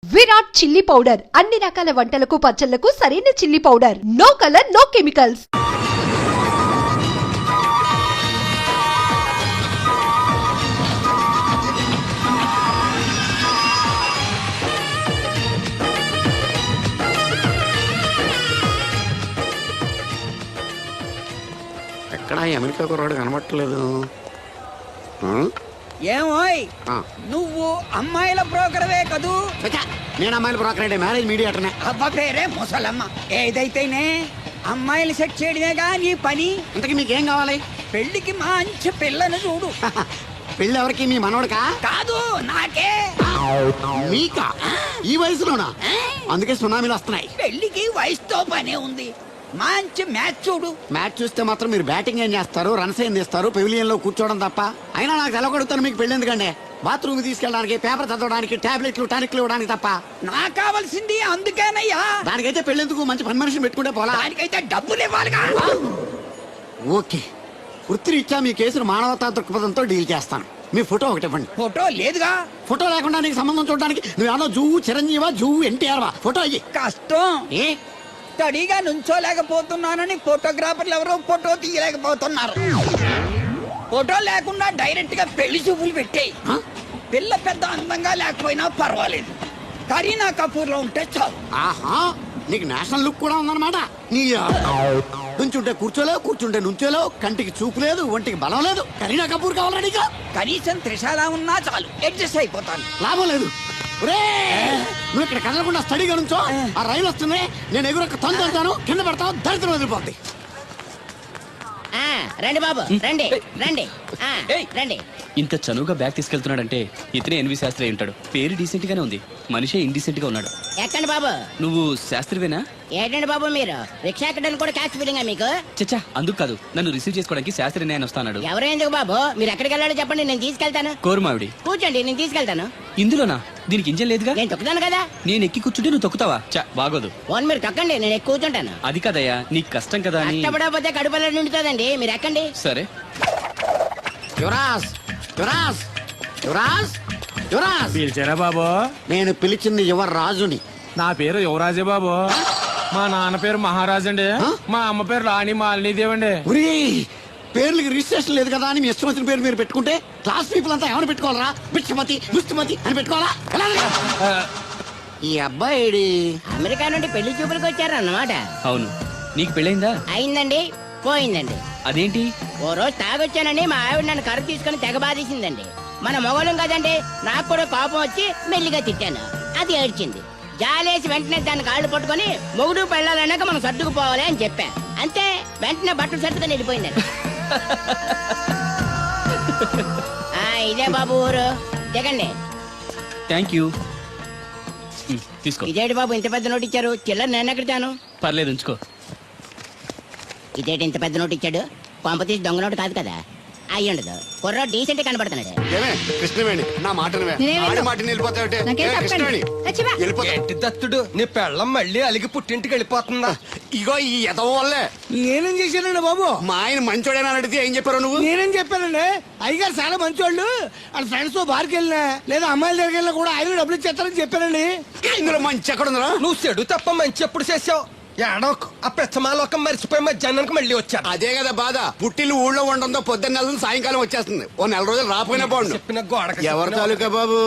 Virat chilli powder అన్ని రకాల వంటలకు పచ్చళ్లకు సరైన chilli powder. No colour no chemicals. ఎక్కడ అమెరికా కుర్రాడు కనబట్టలేదు. ఏమోయ్ నువ్వు అమ్మాయిల బ్రోకర్వే కదూ? నేను అమ్మాయిల బ్రోకర్, మ్యారేజ్ మీడియాటర్నే. అబ్బా పేరే ముసలమ్మ. ఏదైతేనే అమ్మాయిలు సెట్ చేయడమేగా నీ పని. ఇంతకీ మీకేం కావాలి? పెళ్లికి మంచి పిల్లను చూడు. పెళ్ళి ఎవరికి? మీ మనోడికా? కాదు, నాకే. మీకా? ఈ వయసులోనా? అందుకే సునామీలు వస్తున్నాయి. పెళ్లికి వయసుతో పనే ఉంది. మంచి మ్యాచ్ చూడు. మ్యాచ్ చూస్తే మాత్రం మీరు బ్యాటింగ్ ఏం చేస్తారు, రన్స్ ఏం తీస్తారు, పెవిలియన్ లో కూర్చోవడం తప్ప. అయినా నాకు తెలవగడుగుతాను, మీకు పెళ్లి ఎందుకండి? బాత్రూమ్ తీసుకెళ్ళడానికి, పేపర్ చదవడానికి, టాబ్లెట్లు టానిక్లు ఇవ్వడానికి తప్ప. నాకు కావాల్సింది అందుకేనయ్యా. దానికైతే పెళ్ళెందుకు? మంచి పని మనిషిని పెట్టుకుంటే పోలా. దానికైతే డబ్బులు ఇవ్వాలిగా. ఓకే, వృత్తిరీత్యా మీ కేసును మానవతా దృక్పథంతో డీల్ చేస్తాను. మీ ఫోటో ఒకటి ఇవ్వండి. ఫోటో లేదుగా. ఫోటో లేకుండా నీకు సంబంధం చూడడానికి నువ్వేమో జువ్వు చిరంజీవా, జువ్వు ఎన్టీఆర్ వా? ఫోటో అయ్యి. కష్టం. ఏ స్టడీగా నుంచోలేకపోతున్నానని ఫోటోగ్రాఫర్లు ఎవరో ఫోటో తీయలేకపోతున్నారు. ఫోటో లేకుండా డైరెక్ట్ గా పెళ్లి చూపులు పెట్టేయి. పిల్ల పెద్ద అందంగా లేకపోయినా పర్వాలేదు, కరీనా కపూర్ లో ఉంటే చాలు. ఆహా, నీకు నేషనల్ లుక్ కూడా ఉందన్నమాట. నీ నుంచుంటే కూర్చోలేవు, కూర్చుంటే నుంచోలేవు, కంటికి చూపు లేదు, ఒంటికి బలం లేదు. కరీనా కపూర్ కావాలా నీకు? కనీసం త్రిశాల ఉన్నా చాలు, అడ్జస్ట్ అయిపోతాను. లాభం లేదు. నువ్వు ఇక్కడ కదలకుండా స్టడీగా నుంచో. ఆ రైలు వస్తుంది, నేను ఎగురొక్క తంతాను, కింద పడతావు, దరిద్రం వదిలిపోద్ది. రండి బాబు, రండి రండి రండి. ఇంత చనువుగా బ్యాగ్ తీసుకెళ్తున్నాడంటే ఇతనే ఎన్వి శాస్త్రి అయి ఉంటాడు. పేరు డీసెంట్ గానే ఉంది, మనిషే ఇండీసెంట్ గా ఉన్నాడు. ఎక్కండి బాబు. నువ్వు శాస్త్రివేనా? ఏంటండి బాబు మీరు రిక్షా ఎక్కడానికి కూడా క్యాష్ ఫీలింగా మీకు? చచ్చా, అందుకు కాదు, నన్ను రిసీవ్ చేసుకోవడానికి శాస్త్రి నేను వస్తాడు. ఎవరు ఎందుకు బాబు? మీరు ఎక్కడికి వెళ్ళాలో చెప్పండి, నేను తీసుకెళ్తాను. కోరుమావిడి. కూర్చోండి, నేను తీసుకెళ్తాను. ఇందులోనా? దీనికి ఇంజన్ లేదుగా. నేను తొక్కుతాను కదా. నేను ఎక్కి కూర్చుంటే నువ్వు తొక్కుతావా? చా, బాగోదు. ఫోన్ మీరు తొక్కండి, నేను ఎక్కి కూర్చుంటాను. అది కదయ్యా, నీకు కష్టం కదా అని. కష్టపడకపోతే కడుపులో నిండుతుందండి, మీరు ఎక్కండి. సరే. యువరాజ్, యువరాజ్, యువరాజ్, యువరాజ్. పిలిచారా బాబు? నేను పిలిచింది యువరాజుని. నా పేరు యువరాజే బాబు. మా నాన్న పేరు మహారాజ్ అండి. మా అమ్మ పేరు రాణి మాలినీదేవి అండి. పేర్లకి రిజిస్ట్రేషన్ లేదు కదా అని మీ ఇష్టం వచ్చిన పేరు మీరు పెట్టుకుంటే క్లాస్ పీపుల్ అంతా ఏమైనా పెట్టుకోవాలరా? బిచ్చమతి, ముష్టిమతి అని పెట్టుకోవాలా? ఈ అబ్బాయి అమెరికా నుండి పెళ్లి చూపులకు వచ్చారు అన్నమాట. అవును. నీకు పెళ్ళైందా? అయిందండి, పోయిందండి. అదేంటి? ఓ రోజు తాగొచ్చానని మా ఆవిడ నన్ను కర్ర తీసుకుని తెగ బాధేసిందండి. మన మొగలం కదండి, నాకు కూడా కోపం వచ్చి మెల్లిగా తిట్టాను. అది ఏడ్చింది. జాలేసి వెంటనే దాన్ని కాళ్ళు పట్టుకొని మొగుడు పెళ్ళాలన్నాక మనం సర్దుకుపోవాలి అని చెప్పా. అంతే, వెంటనే బట్టలు సర్దుకొని వెళ్ళిపోయిందండి. ఇదే బాబు ఊరు, దిగండి. Thank you. తీసుకో. ఇదేంటి బాబు ఇంత పెద్ద నోటు ఇచ్చారు? చిల్లర నేను ఎక్కడతాను. పర్లేదు, ఉంచుకో. ఇదేంటి ఇంత పెద్ద నోటు ఇచ్చాడు? పంప తీసి దొంగ నోటు కాదు కదా. అయ్యుండదు, కుర్ర డీసెంట్ కనబడుతున్నాడు. కృష్ణవేణి, నా మాట దత్తుడు నీ పెళ్ళం మళ్ళీ అలిగి పుట్టింటికి వెళ్ళిపోతుందా? ఇగో ఈ ఎదవ వల్లే. నేనేం చేశానండి బాబు? మా ఆయన మంచోడేనా అడిగితే ఏం చెప్పారు నువ్వు? నేనేం చెప్పానండి? అయ్యగారు చాలా మంచోళ్ళు. వాళ్ళ ఫ్రెండ్స్ తో బార్కి వెళ్ళినా లేదా అమ్మాయిల దగ్గరికి వెళ్ళినా కూడా ఆయన డబ్బులు ఇచ్చేస్తారని చెప్పానండి. ఇందులో మంచి ఎక్కడ ఉందా? నువ్వు చెడు తప్ప మంచి ఎప్పుడు చేసావు? ఏడోకు ఆ ప్రచ్చమాలోకం మర్చిపోయి మధ్యాహ్నానికి మళ్ళీ వచ్చాను. అదే కదా బాధ. పుట్టిల్లు ఊళ్ళో ఉండడంతో పొద్దున్న నెల సాయంకాలం వచ్చేస్తుంది. ఓ నెల రోజులు రాపోయినా బాగుండు. చెప్పిన గోడ ఎవరి తాలూకా బాబు?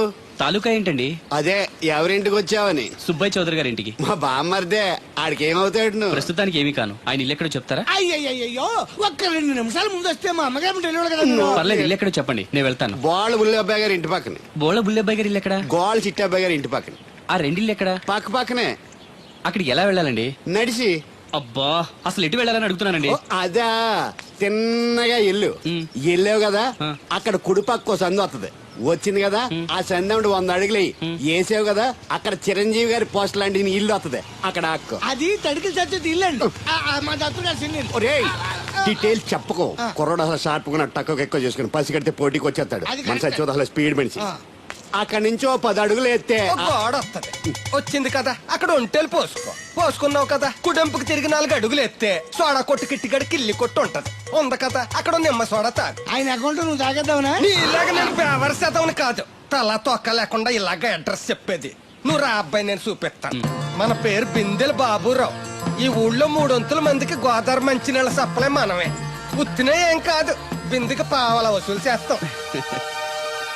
తాలూకా ఏంటండి? అదే ఎవరింటికి వచ్చావని. సుబ్బయ్య చౌదరి గారి ఇంటికి. మా బామ్మర్దే. ఆడికి ఏమవుతాడు నువ్వు? ప్రస్తుతానికి ఏమీ కాను. ఆయన ఇల్లు ఎక్కడో చెప్తారా? అయ్యయ్యో, ఒక్క 2 నిమిషాలు ముందు వస్తే మా అమ్మగారు తెలియదు కదా. పర్లేదు, ఇల్లు ఎక్కడో చెప్పండి, నేను వెళ్తాను. బోళ్ళ బుల్లి అబ్బాయి గారి ఇంటి పక్కన. బోళ బుల్లెబ్బాయి గారి ఇల్లు ఎక్కడ? గోళ్ళ చిట్టి అబ్బాయి గారి ఇంటి పక్కన. ఆ రెండిల్లు ఎక్కడ? పక్క పక్కనే. అక్కడికి ఎలా వెళ్ళాలండి? నడిచి. అబ్బా, అసలు ఎటు వెళ్ళాలని అడుగుతున్నానండి. అదా, తిన్నగా ఇల్లు వెళ్ళావు కదా, అక్కడ కుడిపక్క సందు వస్తుంది. వచ్చింది కదా, ఆ సందముడు 100 అడుగులు వేసావు కదా, అక్కడ చిరంజీవి గారి పోస్ట్ లాంటి ఇల్లు వస్తుంది. అక్కడ అక్క అది తడికి చచ్చేది ఇల్లు అండి. మా దత్తు గారు చిన్న ఇల్లు. డీటెయిల్స్ చెప్పుకో. కుర్రోడు అసలు షార్ప్ గా తక్కువ ఎక్కువ చేసుకుని పసి కడితే పోటీకి వచ్చేస్తాడు. మన సచివత అసలు స్పీడ్ మనిషి. అక్కడి నుంచి 10 అడుగులు ఎత్తే గోడ వస్తుంది. వచ్చింది కదా, అక్కడ ఒంటేలు పోసుకున్నావు కదా, కుడెంపుకి తిరిగి 4 అడుగులు ఎత్తే సోడా కొట్టు కిట్టిగడి కిల్లి కొట్టు ఉంటది. ఉంది కదా, అక్కడ నిమ్మ సోడా తాగు. ఆయన అకౌంట్ నువ్వు తాగేద్దావునా? ఇలాగ నేను పేవర్ శాతం కాదు, తల తొక్క లేకుండా ఇలాగ అడ్రస్ చెప్పేది. నువ్వు రా అబ్బాయి, నేను చూపిస్తాను. మన పేరు బిందెల బాబురావు. ఈ ఊళ్ళో 300 మందికి గోదావరి మంచినీళ్ళ సప్లై మనమే. ఉత్తినే ఏం కాదు, బిందెకి పావలా వసూలు చేస్తాం.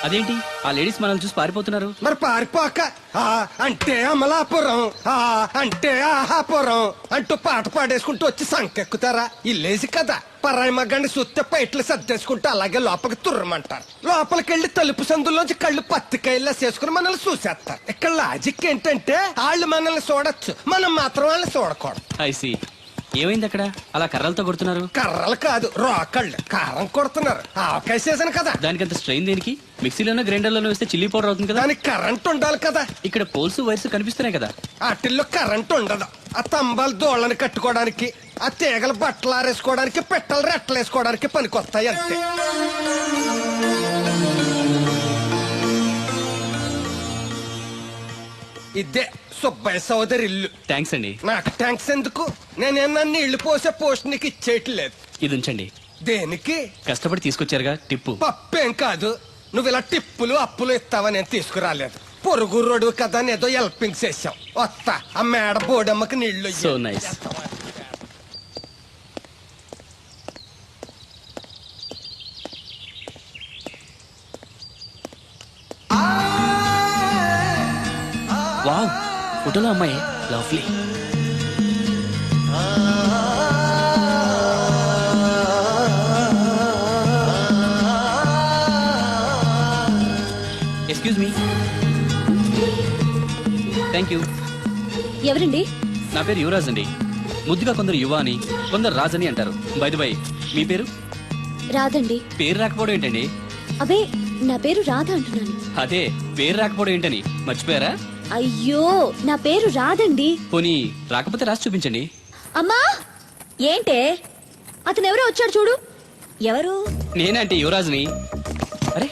అదేంటి ఆ లేడీస్ మనల్ని చూసి పారిపోతున్నారు? మరి పారిపోక ఆ అంటే అమలాపురం, ఆ అంటే ఆహాపురం అంటూ పాట పాడేసుకుంటూ వచ్చి సంకెక్కుతారా? ఇల్లేసి కదా, పరాయి మగ్గండి సుత్తే పైట్లు సర్దేసుకుంటూ అలాగే లోపలికి తుర్రమంటారు. లోపలికెళ్లి తలుపు సందులోంచి కళ్ళు పత్తికాయల్లా చేసుకుని మనల్ని చూసేస్తారు. ఇక్కడ లాజిక్ ఏంటంటే వాళ్ళు మనల్ని చూడొచ్చు, మనం మాత్రం వాళ్ళని చూడకూడదు. ఐసి ఏమైంది అక్కడ అలా కర్రలతో కొడుతున్నారు? కర్రలు కాదు, రోకళ్ళు కారం కొడుతున్నారు. ఆవకాయ సీజన్ కదా, దానికంత స్ట్రెయిన్ దేనికి? మిక్సీలోనో గ్రైండర్లోనో వేస్తే చిల్లీ పౌడర్ అవుతుంది కదా. దానికి కరెంట్ ఉండాలి కదా. ఇక్కడ పోల్స్ వైర్స్ కనిపిస్తున్నాయి కదా. వాటిల్లో కరెంట్ ఉండదు. ఆ తంబాలు దోళ్ళని కట్టుకోవడానికి, ఆ తీగలు బట్టలు ఆరేసుకోవడానికి, పెట్టలు రెట్టలు వేసుకోవడానికి పనికొస్తాయి అంతే. ఇదే సుబ్బయ్య సోదరి ఇల్లు. థ్యాంక్స్ అండి. నాకు ట్యాంక్స్ ఎందుకు? నేనేమన్నా నీళ్లు పోసే పోస్ట్ నీకు ఇచ్చేయట్లేదు. ఇది ఉంచండి. దేనికి? కష్టపడి తీసుకొచ్చారుగా టిప్పు. పప్పేం కాదు, నువ్వు ఇలా టిప్పులు అప్పులు ఇస్తావని నేను తీసుకురాలేదు. పొరుగు రోడ్డు కదా అని ఏదో హెల్పింగ్ చేసాం. వస్తా, ఆ మేడ బోడమ్మకి నీళ్లు సో నైస్. వావ్, ఫోటోలో అమ్మాయి lovely. Excuse me. Thank you. ఎవరండి? నా పేరు యువరాజ్ అండి. ముద్దుగా కొందరు యువ అని, కొందరు రాజ్ అని అంటారు. బై ది బై, మీ పేరు? రాదండి. పేరు రాకపోవడం ఏంటండి? అబే, నా పేరు రాధ అంటున్నాను. అదే పేరు రాకపోవడం ఏంటని మర్చిపోయారా? అయ్యో, నా పేరు రాదండి. పోనీ రాకపోతే రాసి చూపించండి. అమ్మా, ఏంటే అతను ఎవరో వచ్చాడు చూడు. ఎవరు? నేనే అంటే యువరాజ్ని. అరే,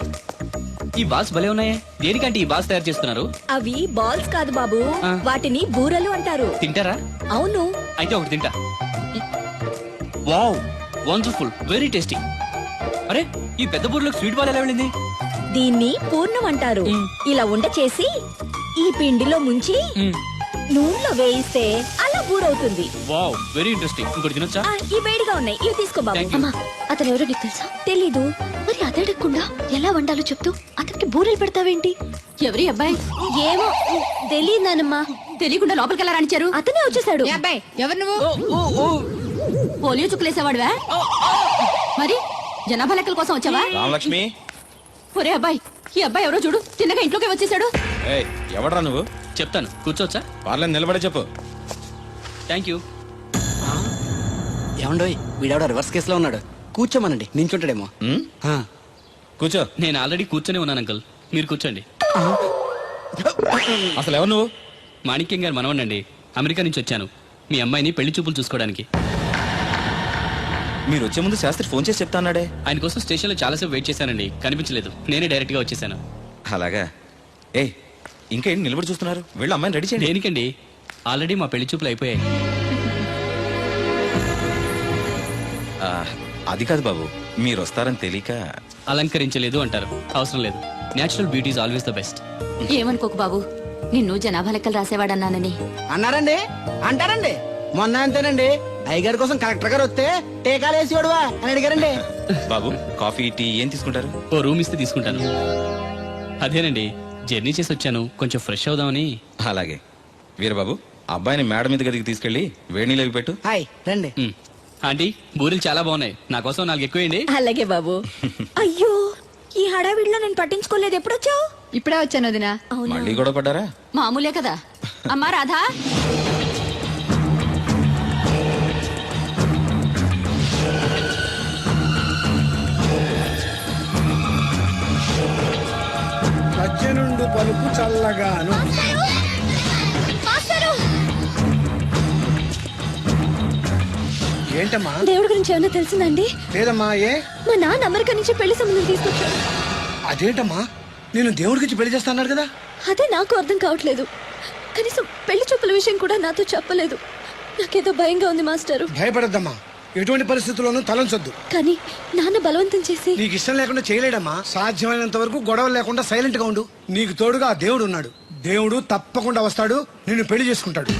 ఈ బాల్స్ భలే ఉన్నాయే. దేనికంటే ఈ బాల్స్ తయారు చేస్తున్నారు? అవి బాల్స్ కాదు బాబు, ఆ. వాటిని బూరలు అంటారు. తింటారా? అవును. అయితే ఒకటి తింటా. Wow, wonderful, very tasty. అరే, ఈ పెద్ద బూర్లోకి స్వీట్ బాల్ ఎలా వెళ్ళింది? దీన్ని పూర్ణం అంటారు. ఇలా ఉండ చేసి ఈ పిండిలో ముంచి నూనెలో వేయిస్తే అలా బూరవుతుంది. Wow, very interesting. ఇంకోటి తినొచ్చా? ఈ వేడిగా ఉన్నాయి, ఇవి తీసుకో బాబు. Thank you. అమ్మా, అతను ఎవరో నీకు తెలుసా? తెలీదు. మరి అదడగకుండా ఎలా వండాలో చెప్తూ అతనికి బూరెలు పెడతావేంటి? ఎవరి అబ్బాయి? ఏమో తెలియదానమ్మా. తెలియకుండా లోపలికి ఎలా రానిచ్చారు? అతనే వచ్చేసాడు. అబ్బాయి ఎవరు నువ్వు? పోలియో చుక్కులేసేవాడువా? మరి జనాభా లెక్కల కోసం వచ్చావా? రామలక్ష్మి, ఒరే అబ్బాయి, ఈ అబ్బాయి ఎవరో చూడు, తిన్నగా ఇంట్లోకి వచ్చేసాడు. ఏయ్, ఎవడ్రా నువ్వు? చెప్తాను, కూర్చోవచ్చా? వాళ్ళని నిలబడే చెప్పు. Thank you. ఏమండోయ్, వీడెవడ రివర్స్ కేసులో ఉన్నాడు. కూర్చోమనండి, నించుంటాడేమో. ఉమ్, కూర్చో. నేను ఆల్రెడీ కూర్చొని ఉన్నాను అంకుల్, మీరు కూర్చోండి. అసలు ఎవరు నువ్వు? మాణిక్యం గారు మనవనండి. అమెరికా నుంచి వచ్చాను మీ అమ్మాయిని పెళ్లి చూపులు చూసుకోవడానికి. మీరు వచ్చే ముందు శాస్త్రి ఫోన్ చేసి చెప్తా అన్నాడే. ఆయన కోసం స్టేషన్లో చాలాసేపు వెయిట్ చేశానండి, కనిపించలేదు. నేనే డైరెక్ట్ గా వచ్చేసాను. అలాగా? ఏయ్, ఇంకా ఏంటి నిలబడి చూస్తున్నారు? వెళ్ళి అమ్మాయిని రెడీ చేయండి. దేనికండి? ఆల్రెడీ మా పెళ్లి చూపులు అయిపోయాయి. ఆ, అది కాదు బాబు, మీరు వస్తారని తెలియక. అలంకరించలేదు అంటారు, అవసరం లేదు. Natural beauty is always the best. ఏమనుకోకు బాబు, నిన్ను జనాభా లెక్కలు రాసేవాడన్నానని. అన్నారండి, అంటారండి. మొన్న అంతేనండి, అయ్యగారి కోసం కలెక్టర్ గారు వస్తే టీకాలు వేసి వాడువా అని అడిగారండి. బాబు, కాఫీ టీ ఏం తీసుకుంటారు? ఓ రూమ్ ఇస్తే తీసుకుంటాను. అదేనండి, జర్నీ చేసి వచ్చాను, కొంచెం ఫ్రెష్ అవుదామని. అలాగే. వీరబాబు, అబ్బాయిని మేడ మీద గదికి తీసుకెళ్లి వేడి నీళ్ళు పెట్టు. హాయ్ రండి. ఆంటీ, బూరెలు చాలా బాగున్నాయి, నా కోసం 4 ఎక్కువేయండి. అలాగే బాబు. అయ్యో, ఈ హడావిడిలో నేను పట్టించుకోలేదు. ఎప్పుడొచ్చావు? ఇప్పుడే వచ్చాను వదినా. మళ్ళీ గొడవ పడ్డారా? మామూలే కదా. అమ్మా రాధా, సజ్జనుండు పలుకు చల్లగాను. ఏంటమ్మా? దేవుడి గురించి ఏమైనా తెలిసిందండి? లేదమ్మా. ఏ? మా నాన్న అమెరికా నుంచి పెళ్లి సంబంధం తీసుకొచ్చాడు. అదేంటమ్మా, నేను దేవుడికి పెళ్లి చేస్తా అన్నాడు కదా. అదే నాకు అర్థం కావట్లేదు. కనీసం పెళ్లి చూపుల విషయం కూడా నాతో చెప్పలేదు. నాకేదో భయంగా ఉంది మాస్టరు. భయపడద్దమ్మా, ఎటువంటి పరిస్థితుల్లోనూ తలంచొద్దు. కానీ నాన్న బలవంతం చేసి నీకు ఇష్టం లేకుండా చేయలేడమ్మా. సాధ్యమైనంత వరకు గొడవలు లేకుండా సైలెంట్ గా ఉండు. నీకు తోడుగా ఆ దేవుడు ఉన్నాడు. దేవుడు తప్పకుండా వస్తాడు, నిన్ను పెళ్లి చేసుకుంటాడు.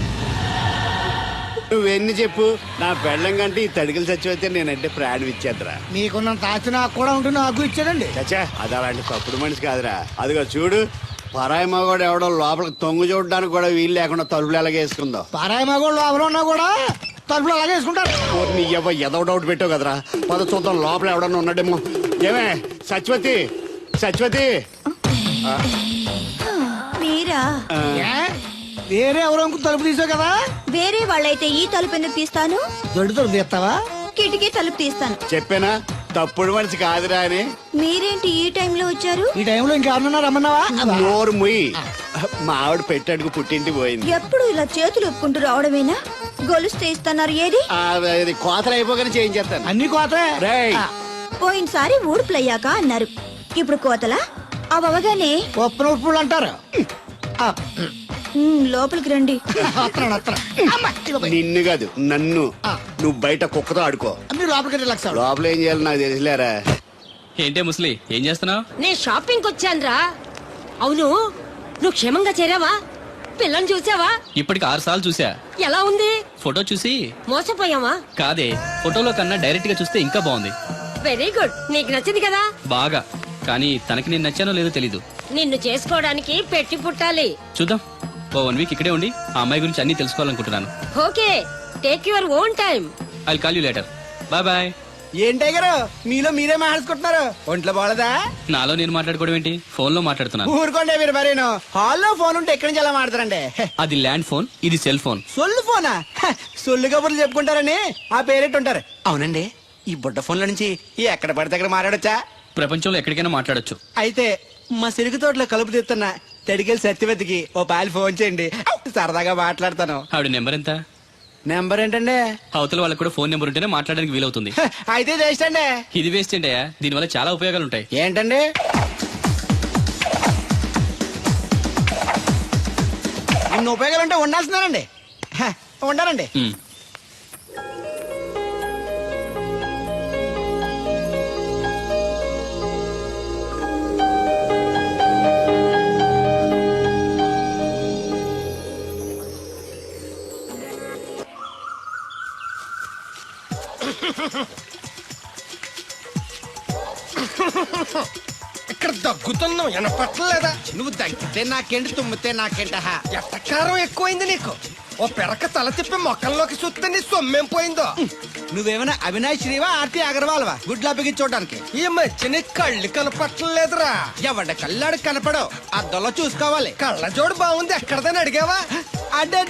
నువ్వెన్ని చెప్పు, నా పెళ్ళం కంటే ఈ తడికలు చచ్చిపోతే నేనంటే ప్రాణం ఇచ్చేద్దరా. మీకున్నంత ఆస్తి నాకు కూడా ఉంటుంది, నాకు ఇచ్చాడండి. చచ్చా, అది అలాంటి తప్పుడు మనిషి కాదురా. అదిగో చూడు, పరాయి మగోడు ఎవడో లోపలికి తొంగు చూడడానికి కూడా వీలు లేకుండా తలుపులు ఎలాగ వేసుకుందో. పారాయి మగోళ్ళు లోపల ఉన్నా కూడా తలుపులు అలాగే వేసుకుంటారు. నీ ఎదో డౌట్ పెట్టావు కదరా. పద చూద్దాం లోపల ఎవడన్నా ఉన్నాడేమో. ఏమే సత్యవతి, సత్యవతి. మీరా? వేరే ఎవరో తలుపు తీసావు కదా. వేరే వాళ్ళైతే ఈ తలుపు ఎందుకు తీస్తాను? దొడ్డు తలుపు తీస్తావా? కిటికీ తలుపు తీస్తాను. చెప్పానా తప్పుడు మనిషి కాదురా అని. మీరేంటి ఈ టైంలో వచ్చారు? ఈ టైంలో ఇంకెవరన్నా రమ్మన్నావా? నోరు ముయ్యి. మా ఆవిడ పెట్టాడుకు పుట్టింటి పోయింది. ఎప్పుడు ఇలా చేతులు ఒప్పుకుంటూ రావడమేనా? గొలుస్తే ఇస్తున్నారు ఏది? అది కోతలు అయిపోగానే చేయించేస్తాను. అన్ని కోతే. రేయ్, పోయినసారి ఊడుపులయ్యాక అన్నారు, ఇప్పుడు కోతలా? అవగానే ఉప్పులు ఉప్పులు అంటారు. లోపలికి రండి. నిన్ను కాదు నన్ను. నువ్వు బయట కుక్కతో ఆడుకో. మీరు లోపలికి లక్ష. లోపల ఏం చేయాలి నాకు తెలిసిలేరా. ఏంటే ముసలి, ఏం చేస్తున్నావు? నేను షాపింగ్ వచ్చానురా. అవును, నువ్వు క్షేమంగా చేరావా? పిల్లని చూసావా? ఇప్పటికి 6 సార్లు చూసా. ఎలా ఉంది? ఫోటో చూసి మోసపోయావా? కాదే, ఫోటోలో కన్నా డైరెక్ట్ గా చూస్తే ఇంకా బాగుంది. వెరీ గుడ్, నీకు నచ్చింది కదా? బాగా. కానీ తనకి నేను నచ్చానో లేదో తెలీదు. నిన్ను చేసుకోవడానికి పెట్టి పుట్టాలి. చూద్దాం. ఓ 1 వీక్ ఇక్కడే ఉండి ఆ అమ్మాయి గురించి అన్ని తెలుసుకోవాలనుకుంటున్నాను. Okay, take your own time. I call you later. Bye bye. ఏంటే గారు మీలో మీరే మాట్లాడుకుంటున్నారు? ఒంట్లో బాగలదా? నాలో నేను మాట్లాడుకోవడం ఏంటి? ఫోన్ లో మాట్లాడుతున్నాను. ఊరుకోండి మీరు మరేను. హాల్లో ఫోన్ ఉంటే ఎక్కడి నుంచి ఎలా మాడతారండి? అది ల్యాండ్ ఫోన్, ఇది సెల్ ఫోన్. సొల్లు ఫోనా? సొల్లు కబుర్లు చెప్పుకుంటారని ఆ పేరెట్టు ఉంటారు. అవునండి, ఈ బుడ్డ ఫోన్ల నుంచి ఎక్కడ పడితే అక్కడ మాట్లాడొచ్చా? ప్రపంచంలో ఎక్కడికైనా మాట్లాడొచ్చు. అయితే మా సిరుగు తోటలో కలుపు తీస్తున్న తడికెళ్ళి సత్యవతికి ఓ పాలు ఫోన్ చేయండి, సరదాగా మాట్లాడతాను. ఆవిడ నెంబర్ ఎంత? నెంబర్ ఏంటండి? అవతల వాళ్ళకి కూడా ఫోన్ నెంబర్ ఉంటేనే మాట్లాడడానికి వీలవుతుంది. అయితే చేస్తండి. ఇది వేస్ట్ ఏంటయ్యా, దీనివల్ల చాలా ఉపయోగాలు ఉంటాయి. ఏంటండి? ఇన్ని ఉపయోగాలు ఉంటే ఉండాల్సిందేనండి. ఉండాలండి. ఉమ్. ఇక్కడ దగ్గుతున్నావు, వినపట్టలేదా? నువ్వు తగ్గితే నాకేంటి, తుమ్మితే నాకేంట? ఎట్టకారం ఎక్కువైంది నీకు. ఓ పెరక తల తిప్పి మొక్కల్లోకి చూస్తే నీ సొమ్మేం పోయిందో. నువ్వేమైనా అవినాష్ శ్రీవా, ఆర్తి అగర్వాల్వా గుడ్లా బిగించోడానికి? ఈ మధ్య నీ కళ్ళు కనపట్టలేదురా. ఎవడ కళ్ళాడు కనపడవు, అద్దంలో చూసుకోవాలి. కళ్ళజోడు బాగుంది, ఎక్కడదని అడిగావా? అడ్డే